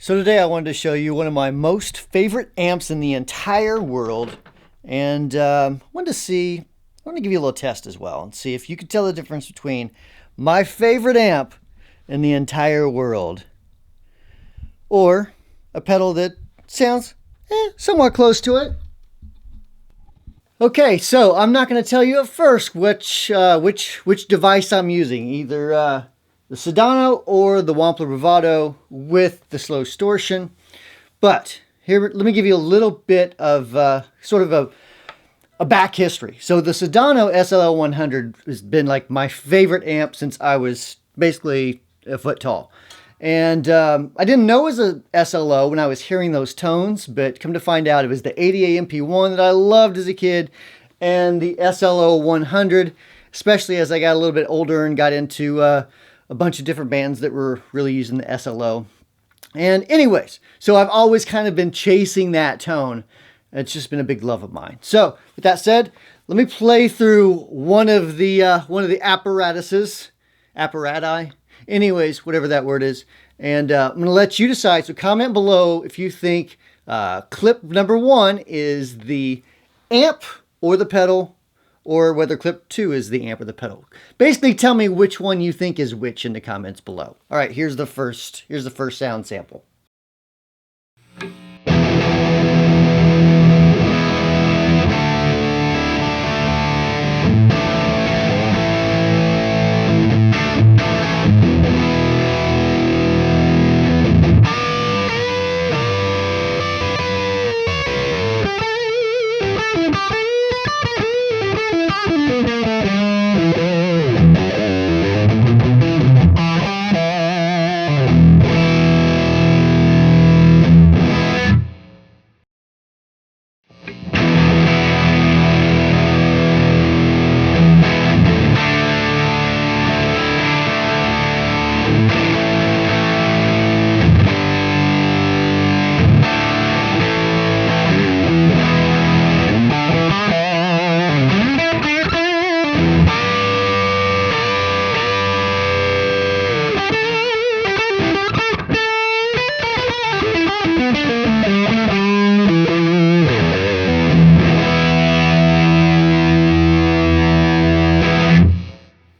So today I wanted to show you one of my most favorite amps in the entire world, and I want to give you a little test as well and see if you could tell the difference between my favorite amp in the entire world or a pedal that sounds somewhat close to it. Okay, so I'm not going to tell you at first which device I'm using, either the Sedano or the Wampler Bravado with the slow distortion. But here, let me give you a little bit of sort of a back history. So the Sedano SLL 100 has been like my favorite amp since I was basically a foot tall. And I didn't know it was a SLO when I was hearing those tones, but come to find out it was the 80A MP1 that I loved as a kid, and the SLO 100, especially as I got a little bit older and got into a bunch of different bands that were really using the SLO. And anyways, so I've always kind of been chasing that tone. It's just been a big love of mine. So with that said, let me play through one of the apparati. Anyways, whatever that word is. And I'm going to let you decide. So comment below if you think clip number 1 is the amp or the pedal, or whether clip 2 is the amp or the pedal. Basically, tell me which one you think is which in the comments below. All right, here's the first sound sample.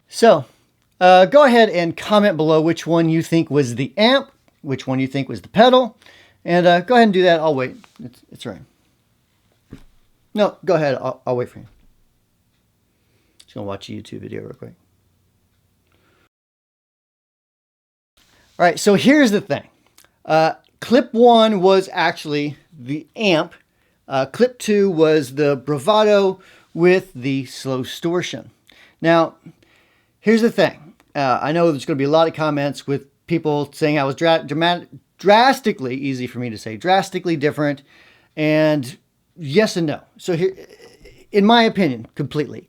So, go ahead and comment below which one you think was the amp, which one you think was the pedal, and go ahead and do that. I'll wait. It's all right. No, go ahead. I'll wait for you. Just gonna watch a YouTube video real quick. All right, so here's the thing. Clip 1 was actually the amp. Clip 2 was the Bravado with the slow distortion. Now, here's the thing. I know there's going to be a lot of comments with people saying I was drastically, easy for me to say, drastically different. And yes and no. So here, in my opinion, completely.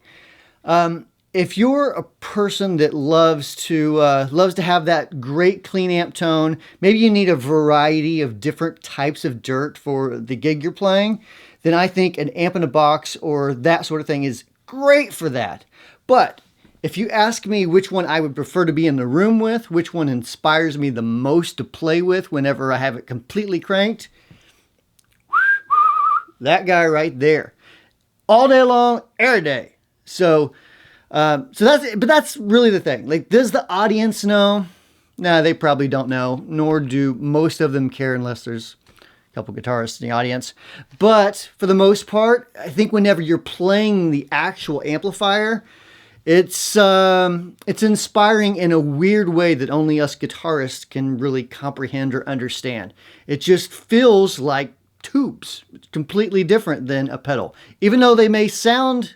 If you're a person that loves to have that great clean amp tone, maybe you need a variety of different types of dirt for the gig you're playing, then I think an amp in a box or that sort of thing is great for that. But if you ask me which one I would prefer to be in the room with, which one inspires me the most to play with whenever I have it completely cranked, that guy right there. All day long, every day. So that's really the thing. Like, does the audience know? Nah, they probably don't know, nor do most of them care unless there's a couple guitarists in the audience. But for the most part, I think whenever you're playing the actual amplifier, it's inspiring in a weird way that only us guitarists can really comprehend or understand. It just feels like tubes. It's completely different than a pedal. Even though they may sound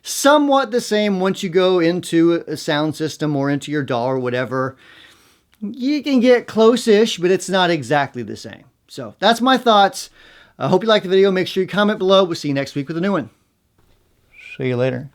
somewhat the same once you go into a sound system or into your DAW or whatever, you can get close-ish, but it's not exactly the same. So that's my thoughts. I hope you liked the video. Make sure you comment below. We'll see you next week with a new one. See you later.